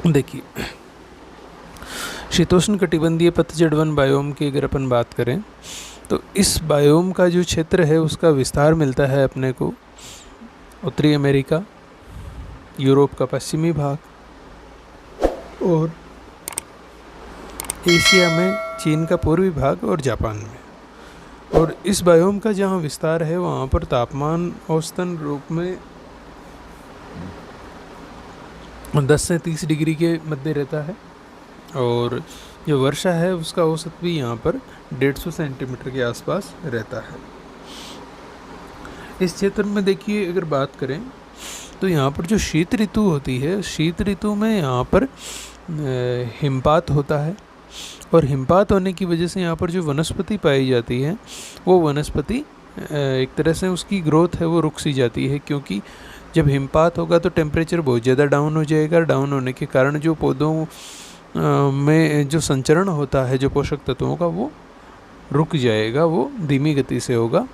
देखिए, शीतोष्ण कटिबंधीय पतझड़ वन बायोम की अगर अपन बात करें तो इस बायोम का जो क्षेत्र है उसका विस्तार मिलता है अपने को उत्तरी अमेरिका, यूरोप का पश्चिमी भाग और एशिया में चीन का पूर्वी भाग और जापान में। और इस बायोम का जहाँ विस्तार है वहाँ पर तापमान औसतन रूप में 10 से 30 डिग्री के मध्य रहता है और जो वर्षा है उसका औसत भी यहाँ पर 150 सेंटीमीटर के आसपास रहता है। इस क्षेत्र में देखिए अगर बात करें तो यहाँ पर जो शीत ऋतु होती है, शीत ऋतु में यहाँ पर हिमपात होता है और हिमपात होने की वजह से यहाँ पर जो वनस्पति पाई जाती है वो वनस्पति एक तरह से उसकी ग्रोथ है वो रुक सी जाती है, क्योंकि जब हिमपात होगा तो टेम्परेचर बहुत ज़्यादा डाउन हो जाएगा। डाउन होने के कारण जो पौधों में जो संचरण होता है जो पोषक तत्वों का वो रुक जाएगा, वो धीमी गति से होगा।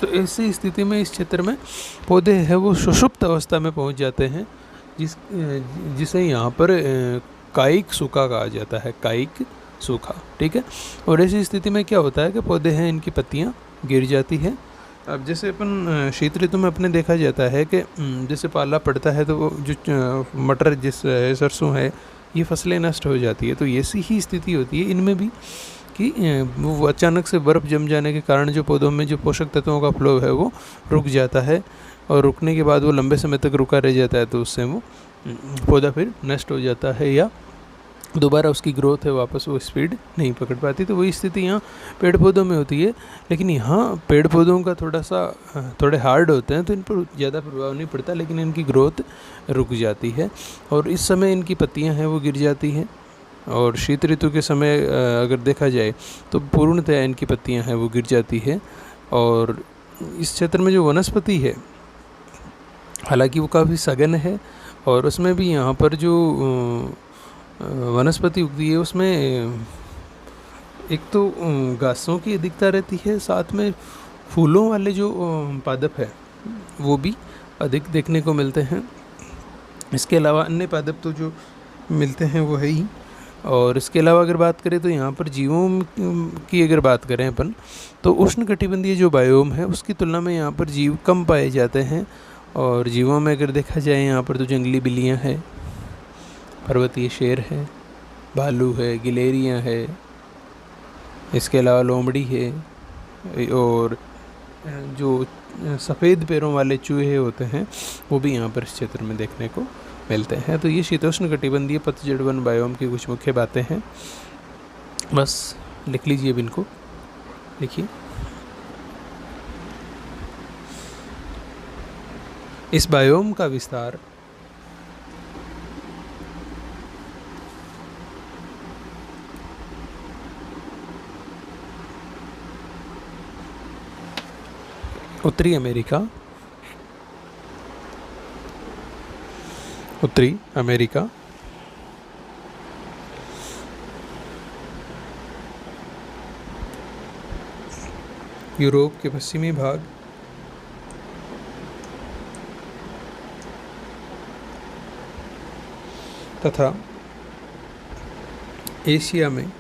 तो ऐसी स्थिति में इस क्षेत्र में पौधे हैं वो सुषुप्त अवस्था में पहुंच जाते हैं, जिसे यहाँ पर कायिक सूखा कहा जाता है, कायिक सूखा। ठीक है। और ऐसी स्थिति में क्या होता है कि पौधे हैं इनकी पत्तियाँ गिर जाती हैं। अब जैसे अपन शीत ऋतु में अपने देखा जाता है कि जैसे पाला पड़ता है तो वो जो मटर सरसों है ये फसलें नष्ट हो जाती है। तो ऐसी ही स्थिति होती है इनमें भी कि वो अचानक से बर्फ़ जम जाने के कारण जो पौधों में जो पोषक तत्वों का फ्लो है वो रुक जाता है और रुकने के बाद वो लंबे समय तक रुका रह जाता है, तो उससे वो पौधा फिर नष्ट हो जाता है या दोबारा उसकी ग्रोथ है वापस वो स्पीड नहीं पकड़ पाती। तो वही स्थिति यहाँ पेड़ पौधों में होती है, लेकिन यहाँ पेड़ पौधों का थोड़े हार्ड होते हैं तो इन पर ज़्यादा प्रभाव नहीं पड़ता, लेकिन इनकी ग्रोथ रुक जाती है और इस समय इनकी पत्तियाँ हैं वो गिर जाती हैं। और शीत ऋतु के समय अगर देखा जाए तो पूर्णतया इनकी पत्तियां हैं वो गिर जाती है। और इस क्षेत्र में जो वनस्पति है हालांकि वो काफ़ी सघन है और उसमें भी यहाँ पर जो वनस्पति उगती है उसमें एक तो घासों की अधिकता रहती है, साथ में फूलों वाले जो पादप है वो भी अधिक देखने को मिलते हैं। इसके अलावा अन्य पादप तो जो मिलते हैं वो है ही। और इसके अलावा अगर बात करें तो यहाँ पर जीवों की अगर बात करें अपन तो उष्णकटिबंधीय जो बायोम है उसकी तुलना में यहाँ पर जीव कम पाए जाते हैं। और जीवों में अगर देखा जाए यहाँ पर तो जंगली बिल्लियाँ हैं, पर्वतीय शेर है, भालू है, गिलेरियाँ है, इसके अलावा लोमड़ी है और जो सफ़ेद पैरों वाले चूहे होते हैं वो भी यहाँ पर इस क्षेत्र में देखने को मिलते हैं। तो ये शीतोष्ण कटिबंधीय पतझड़ वन बायोम की कुछ मुख्य बातें हैं, बस लिख लीजिए अब इनको। लिखिए, इस बायोम का विस्तार उत्तरी अमेरिका, यूरोप के पश्चिमी भाग, तथा एशिया में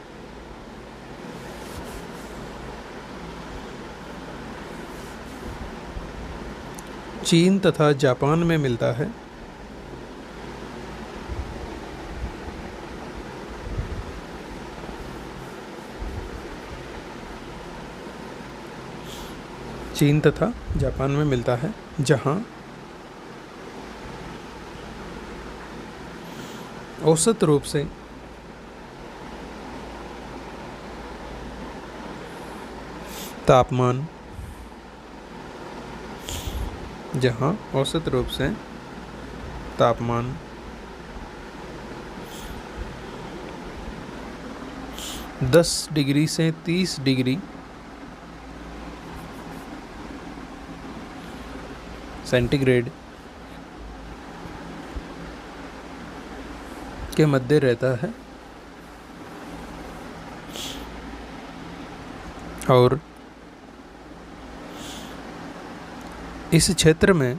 चीन तथा जापान में मिलता है। चीन तथा जापान में मिलता है, जहाँ औसत रूप से तापमान 10 डिग्री से 30 डिग्री सेंटीग्रेड के मध्य रहता है और इस क्षेत्र में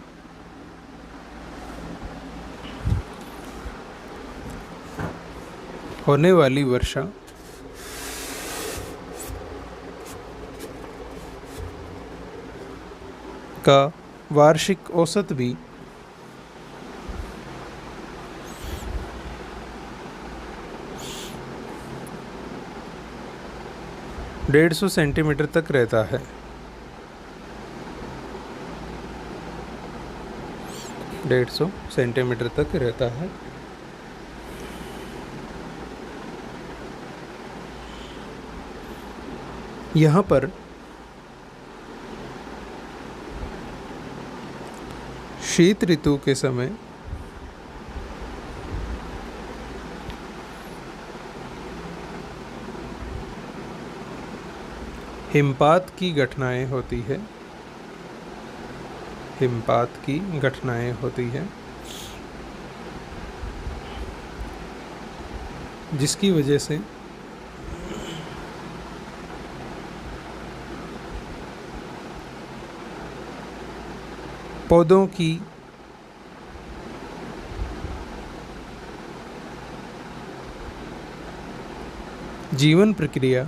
होने वाली वर्षा का वार्षिक औसत भी 150 सेंटीमीटर तक रहता है। 150 सेंटीमीटर तक रहता है। यहाँ पर शीत ऋतु के समय हिमपात की घटनाएं होती है। हिमपात की घटनाएं होती है जिसकी वजह से पौधों की जीवन प्रक्रिया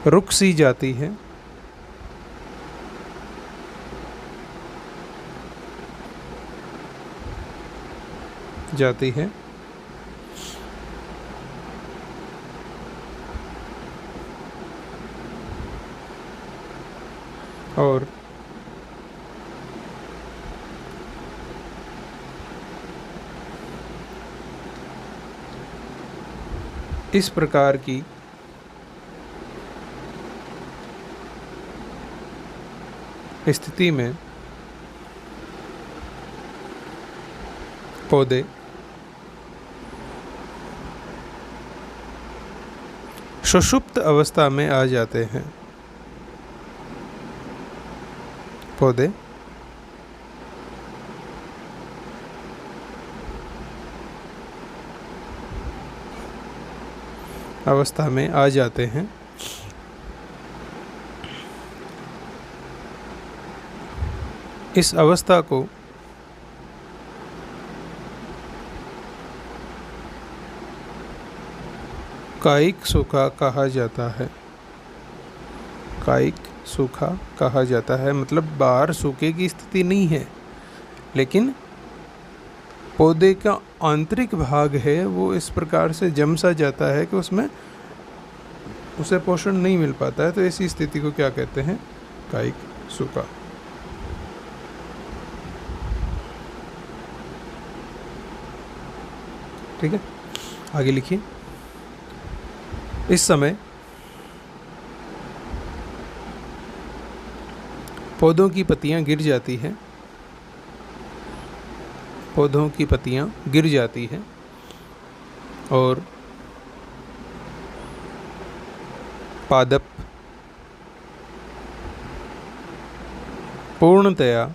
रुक सी जाती है। और इस प्रकार की स्थिति में पौधे सुषुप्त अवस्था में आ जाते हैं। पौधे अवस्था में आ जाते हैं। इस अवस्था को कायिक सूखा कहा जाता है। कायिक सूखा कहा जाता है, मतलब बाहर सूखे की स्थिति नहीं है, लेकिन पौधे का आंतरिक भाग है वो इस प्रकार से जम सा जाता है कि उसमें उसे पोषण नहीं मिल पाता है। तो ऐसी स्थिति को क्या कहते हैं? कायिक सूखा। ठीक है, आगे लिखिए। इस समय पौधों की पत्तियां गिर जाती हैं। पौधों की पत्तियां गिर जाती हैं और पादप पूर्णतया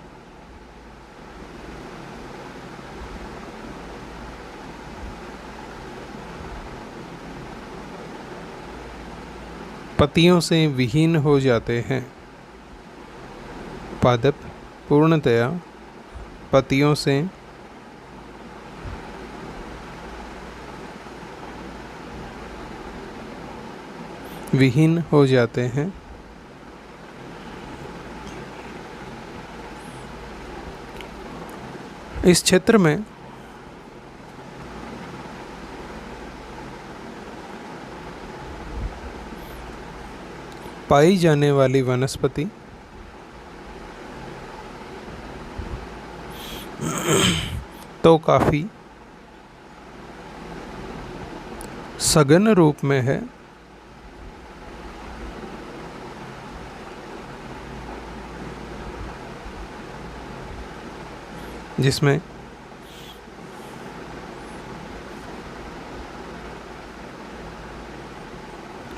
पत्तियों से विहीन हो जाते हैं। पादप पूर्णतया पत्तियों से विहीन हो जाते हैं। इस क्षेत्र में पाई जाने वाली वनस्पति तो काफ़ी सघन रूप में है। जिसमें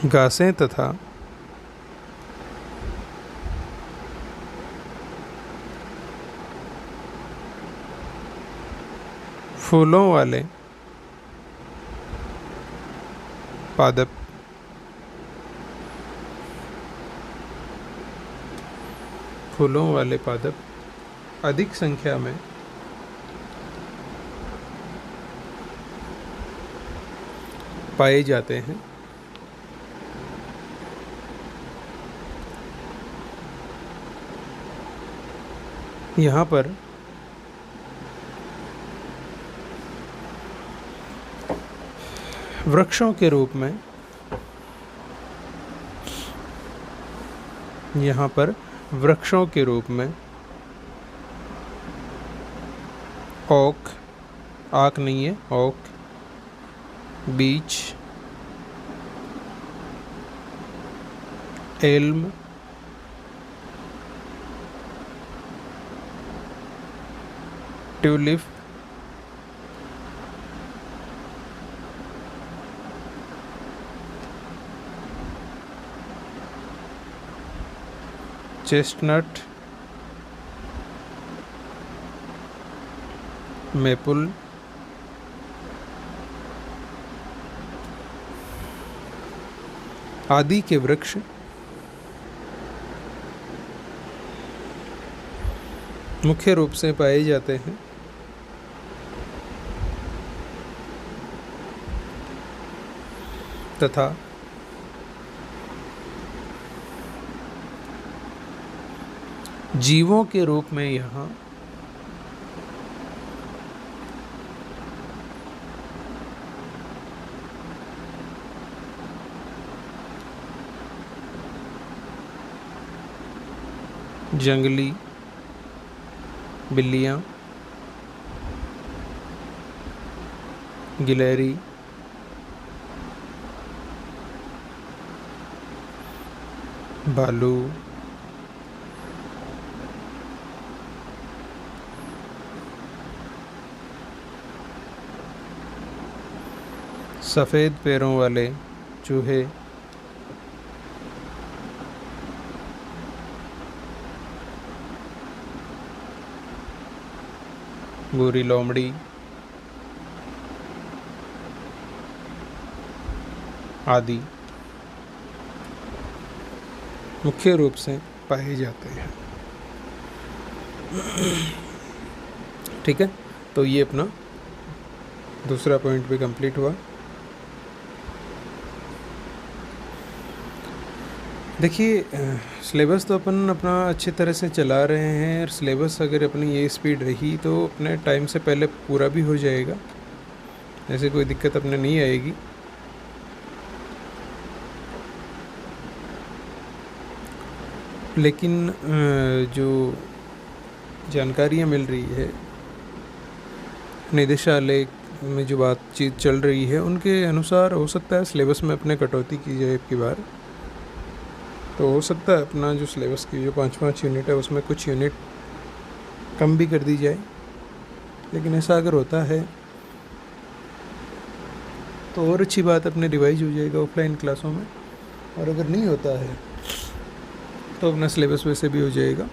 घासें तथा फूलों वाले पादप अधिक संख्या में पाए जाते हैं। यहाँ पर वृक्षों के रूप में ओक, आक नहीं है, ओक, बीच, एल्म, ट्यूलिप, चेस्टनट, मेपल, आदि के वृक्ष मुख्य रूप से पाए जाते हैं। तथा जीवों के रूप में यहाँ जंगली बिल्लियाँ, गिलहरी, भालू, सफ़ेद पैरों वाले चूहे, भूरी लोमड़ी आदि मुख्य रूप से पाए जाते हैं। ठीक है, तो ये अपना दूसरा पॉइंट भी कंप्लीट हुआ। देखिए, सिलेबस तो अपन अपना अच्छी तरह से चला रहे हैं, और सिलेबस अगर अपनी ये स्पीड रही तो अपने टाइम से पहले पूरा भी हो जाएगा, ऐसे कोई दिक्कत अपने नहीं आएगी। लेकिन जो जानकारियाँ मिल रही है, निदेशालय में जो बातचीत चल रही है, उनके अनुसार हो सकता है सिलेबस में अपने कटौती की जाए अब की बार। तो हो सकता है अपना जो सिलेबस की जो 5 यूनिट है उसमें कुछ यूनिट कम भी कर दी जाए। लेकिन ऐसा अगर होता है तो और अच्छी बात, अपने रिवाइज हो जाएगा ऑफलाइन क्लासों में। और अगर नहीं होता है तो अपना सिलेबस वैसे भी हो जाएगा।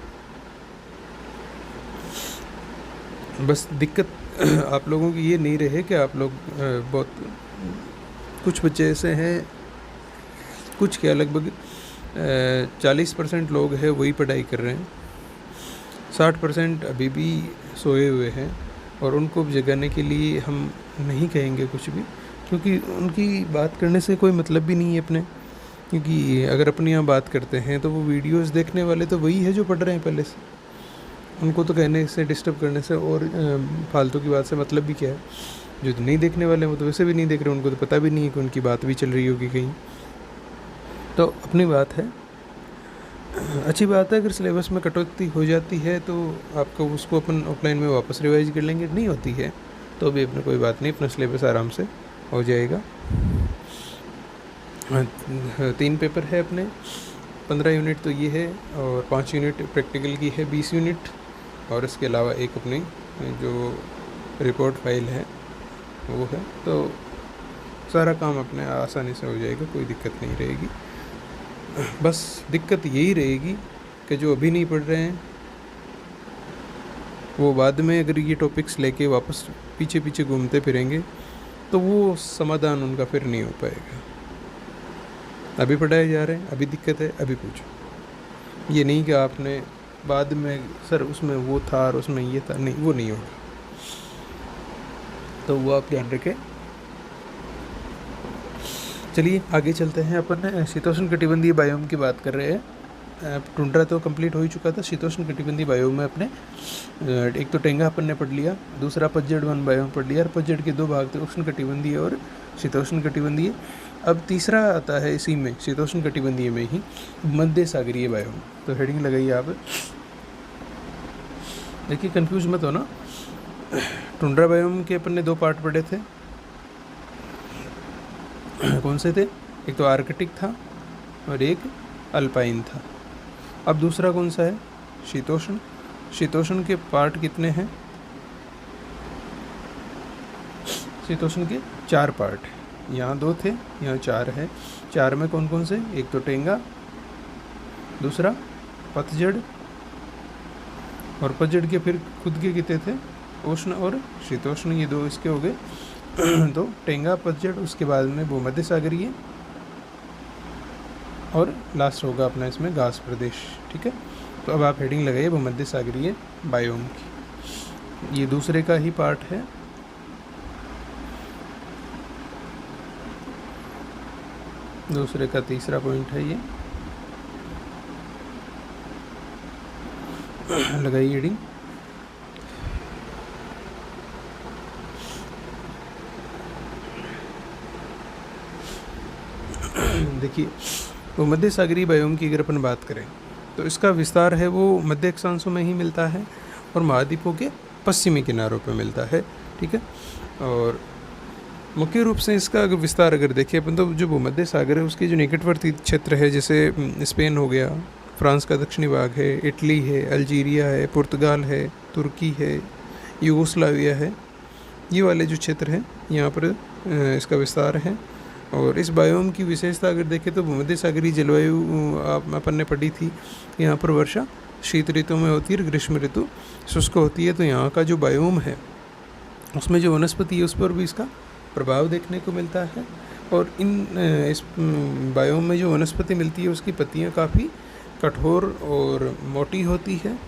बस दिक्कत आप लोगों की ये नहीं रहे कि आप लोग बहुत, कुछ बच्चे ऐसे हैं, कुछ क्या लगभग 40% लोग हैं वही पढ़ाई कर रहे हैं, 60% अभी भी सोए हुए हैं। और उनको जगाने के लिए हम नहीं कहेंगे कुछ भी, क्योंकि उनकी बात करने से कोई मतलब भी नहीं है अपने। क्योंकि अगर अपने यहाँ बात करते हैं तो वो वीडियोस देखने वाले तो वही है जो पढ़ रहे हैं पहले से। उनको तो कहने से, डिस्टर्ब करने से और फालतू की बात से मतलब भी क्या है। जो तो नहीं देखने वाले हैं वो तो वैसे भी नहीं देख रहे, उनको तो पता भी नहीं है कि उनकी बात भी चल रही होगी कहीं। तो अपनी बात है, अच्छी बात है। अगर सिलेबस में कटौती हो जाती है तो आपको उसको अपन ऑफलाइन में वापस रिवाइज कर लेंगे, नहीं होती है तो भी अपने कोई बात नहीं, अपना सिलेबस आराम से हो जाएगा। 3 पेपर है अपने, 15 यूनिट तो ये है, और 5 यूनिट प्रैक्टिकल की है, 20 यूनिट। और इसके अलावा एक अपनी जो रिपोर्ट फाइल है वो है। तो सारा काम अपने आसानी से हो जाएगा, कोई दिक्कत नहीं रहेगी। बस दिक्कत यही रहेगी कि जो अभी नहीं पढ़ रहे हैं वो बाद में अगर ये टॉपिक्स लेके वापस पीछे पीछे घूमते फिरेंगे तो वो समाधान उनका फिर नहीं हो पाएगा। अभी पढ़ाए जा रहे हैं, अभी दिक्कत है, अभी पूछो। ये नहीं कि आपने बाद में सर उसमें वो था और उसमें ये था, नहीं वो नहीं होगा। तो वो आप ध्यान रखें। चलिए आगे चलते हैं। अपन शीतोष्ण कटिबंधीय बायोम की बात कर रहे हैं। टुंड्रा तो कंप्लीट हो ही चुका था। शीतोष्ण कटिबंधीय बायोम में अपने एक तो टेंगा अपन ने पढ़ लिया, दूसरा पतझड़ वन बायोम पढ़ लिया, और पतझड़ के 2 भाग थे, उष्ण कटिबंधीय और शीतोष्ण कटिबंधीय। अब तीसरा आता है इसी में, शीतोष्ण कटिबंधीय में ही, मध्य सागरीय बायोम। तो हेडिंग लगाइए आप। देखिए कंफ्यूज मत हो ना। टुंड्रा बायोम के अपन ने 2 पार्ट पढ़े थे। कौन से थे? एक तो आर्कटिक था और एक अल्पाइन था। अब दूसरा कौन सा है? शीतोष्ण। शीतोष्ण के पार्ट कितने हैं? शीतोष्ण के 4 पार्ट हैं। यहाँ 2 थे, यहाँ 4 है। 4 में कौन कौन से? एक तो टेंगा, दूसरा पतझड़, और पतझड़ के फिर खुद के कितने थे? उष्ण और शीतोष्ण, ये 2 इसके हो गए। तो टेंगा, पतझड़, उसके बाद में भूमध्य सागरीय, और लास्ट होगा अपना इसमें घास प्रदेश। ठीक है, तो अब आप हेडिंग लगाइए भूमध्य सागरीय बायोम की। ये दूसरे का ही पार्ट है। दूसरे का तीसरा पॉइंट है ये। लगाइए हेडिंग। देखिए भूमध्य सागरीय बायोम की अगर अपन बात करें तो इसका विस्तार है वो मध्य अक्षांशों में ही मिलता है और महाद्वीपों के पश्चिमी किनारों पर मिलता है। ठीक है, और मुख्य रूप से इसका अगर विस्तार अगर देखें अपन, तो जो भूमध्य सागर है उसके जो निकटवर्ती क्षेत्र है, जैसे स्पेन हो गया, फ्रांस का दक्षिणी भाग है, इटली है, अल्जीरिया है, पुर्तगाल है, तुर्की है, यूगोस्लाविया है, ये वाले जो क्षेत्र हैं यहाँ पर इसका विस्तार है। और इस बायोम की विशेषता अगर देखें तो भूमध्य सागरीय जलवायु अपन ने पढ़ी थी। यहाँ पर वर्षा शीत ऋतु में होती है और ग्रीष्म ऋतु शुष्क होती है। तो यहाँ का जो बायोम है उसमें जो वनस्पति है उस पर भी इसका प्रभाव देखने को मिलता है। और इस बायोम में जो वनस्पति मिलती है उसकी पत्तियाँ काफ़ी कठोर और मोटी होती है,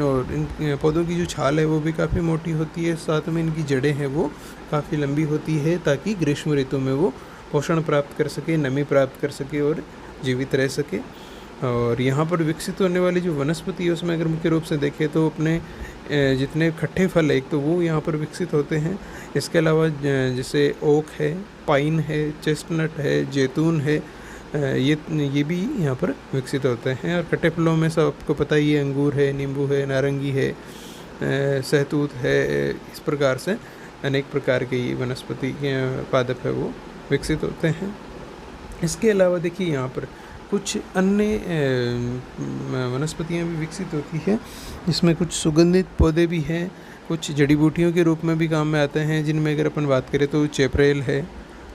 और इन पौधों की जो छाल है वो भी काफ़ी मोटी होती है। साथ में इनकी जड़ें हैं वो काफ़ी लंबी होती है, ताकि ग्रीष्म ऋतु में वो पोषण प्राप्त कर सके, नमी प्राप्त कर सके और जीवित रह सके। और यहाँ पर विकसित होने वाली जो वनस्पति है उसमें अगर मुख्य रूप से देखें तो अपने जितने खट्टे फल है एक तो वो यहाँ पर विकसित होते हैं। इसके अलावा जैसे ओक है, पाइन है, चेस्टनट है, जैतून है, ये भी यहाँ पर विकसित होते हैं। और खट्टे फलों में सब आपको पता ही है, अंगूर है, नींबू है, नारंगी है, सहतूत है। इस प्रकार से अनेक प्रकार के ये वनस्पति पादप है वो विकसित होते हैं। इसके अलावा देखिए यहाँ पर कुछ अन्य वनस्पतियाँ भी विकसित होती है, जिसमें कुछ सुगंधित पौधे भी हैं, कुछ जड़ी बूटियों के रूप में भी काम में आते हैं, जिनमें अगर अपन बात करें तो चेपरेल है,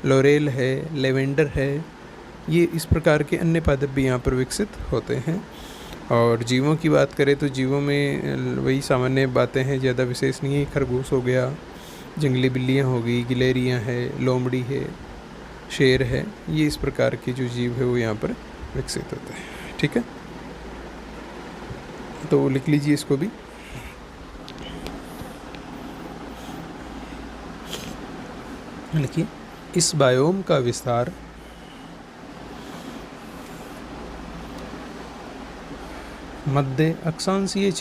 लोरेल है, लेवेंडर है। ये इस प्रकार के अन्य पादप भी यहाँ पर विकसित होते हैं। और जीवों की बात करें तो जीवों में वही सामान्य बातें हैं, ज़्यादा विशेष नहीं है। खरगोश हो गया, जंगली बिल्लियाँ हो गई, गिलहरियाँ है, लोमड़ी है, शेर है। ये इस प्रकार के जो जीव है वो यहाँ पर विकसित होते हैं। ठीक है, तो लिख लीजिए इसको भी। लिखिए, इस बायोम का विस्तार मध्य अक्षांशीय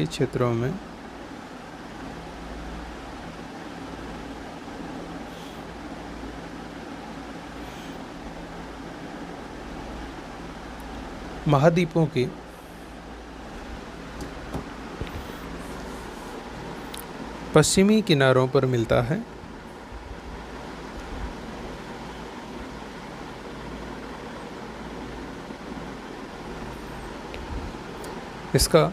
क्षेत्रों में महाद्वीपों के पश्चिमी किनारों पर मिलता है। इसका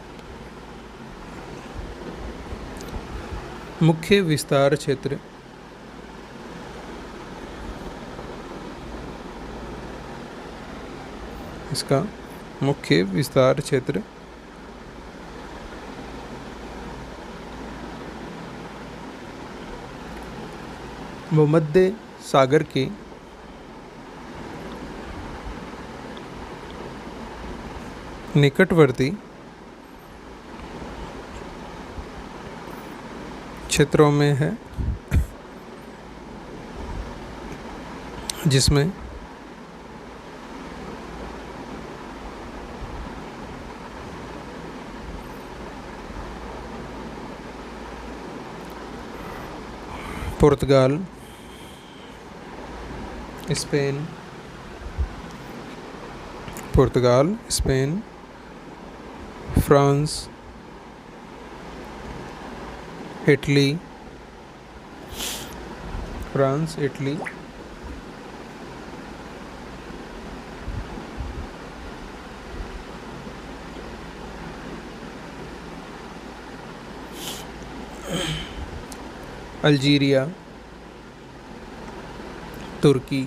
मुख्य विस्तार क्षेत्र भूमध्य सागर के निकटवर्ती क्षेत्रों में है, जिसमें पुर्तगाल, स्पेन, फ्रांस, इटली, अल्जीरिया, तुर्की,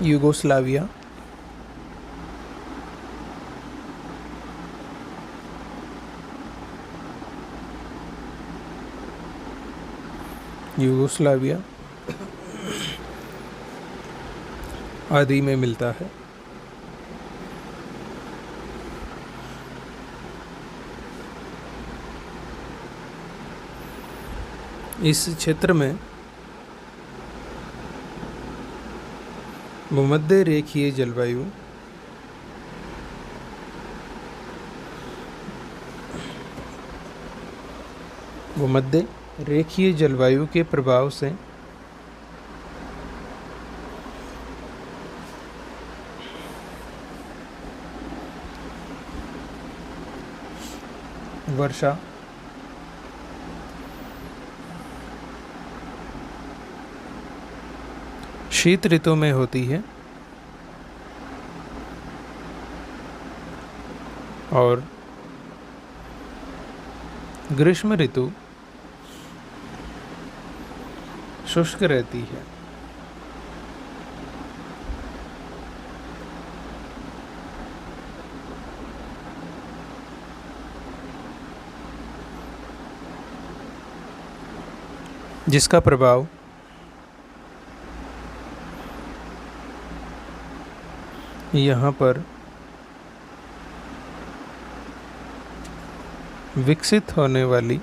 यूगोस्लाविया, आदि में मिलता है। इस क्षेत्र में भूमध्य रेखीय जलवायु के प्रभाव से वर्षा शीत ऋतु में होती है और ग्रीष्म ऋतु शुष्क रहती है। जिसका प्रभाव यहाँ पर विकसित होने वाली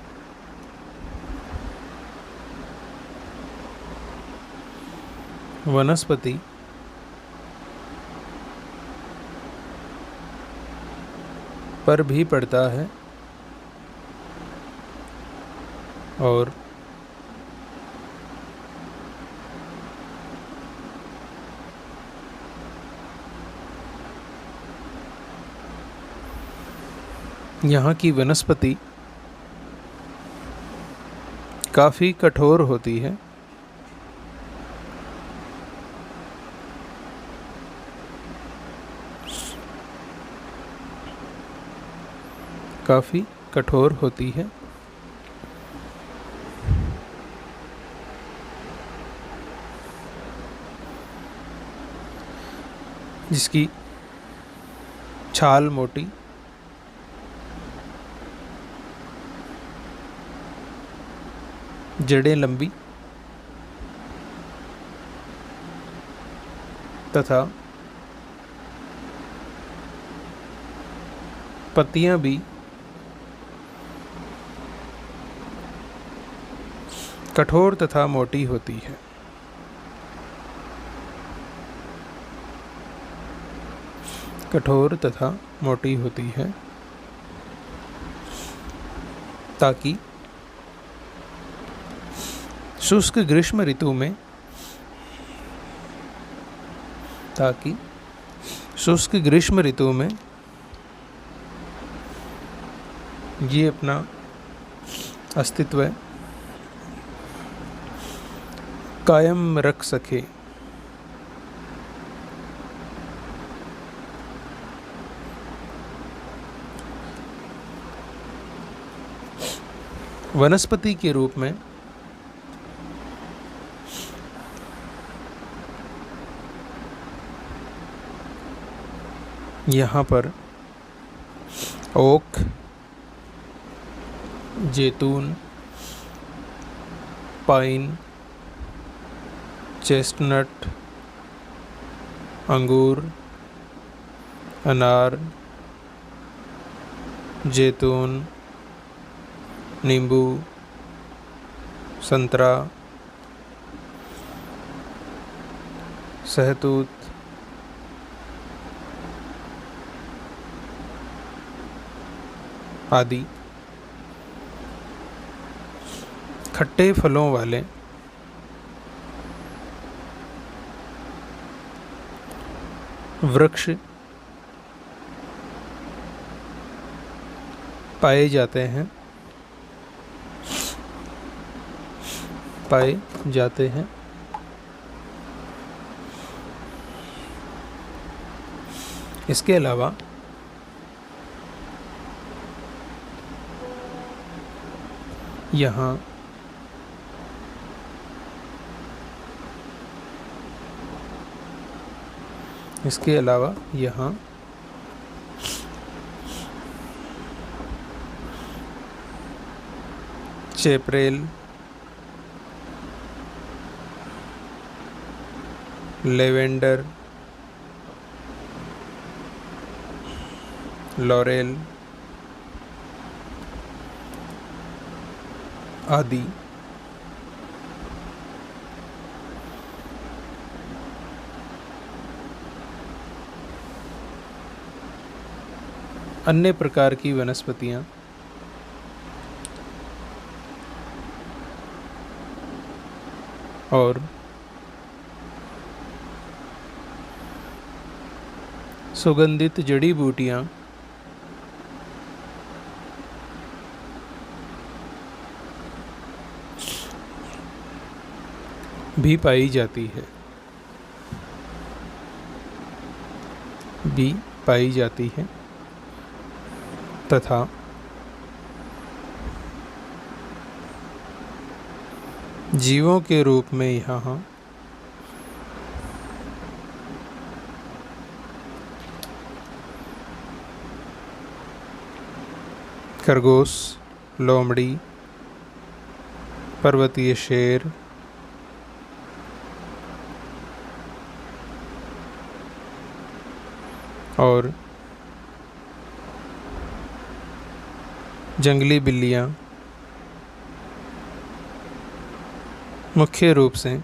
वनस्पति पर भी पड़ता है और यहाँ की वनस्पति काफ़ी कठोर होती है। जिसकी छाल मोटी, जड़ें लंबी तथा पत्तियां भी कठोर तथा मोटी होती है। ताकि शुष्क ग्रीष्म ऋतु में ये अपना अस्तित्व कायम रख सके। वनस्पति के रूप में यहाँ पर ओक, जैतून, पाइन, चेस्टनट अंगूर, अनार, जैतून, नींबू, संतरा, सहतूत, आदि। खट्टे फलों वाले वृक्ष पाए जाते हैं। इसके अलावा यहाँ चेपरेल, लेवेंडर, लॉरेल आदि अन्य प्रकार की वनस्पतियाँ और सुगंधित जड़ी बूटियाँ भी पाई जाती है तथा जीवों के रूप में यहाँ खरगोश, लोमड़ी, पर्वतीय शेर, और जंगली बिल्लियाँ मुख्य रूप से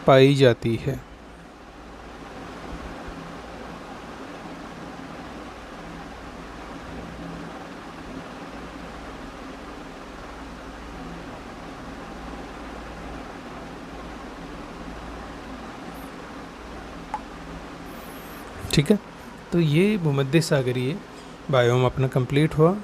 पाई जाती है। ठीक है, तो ये भूमध्य सागरीय बायोम अपना कंप्लीट हुआ।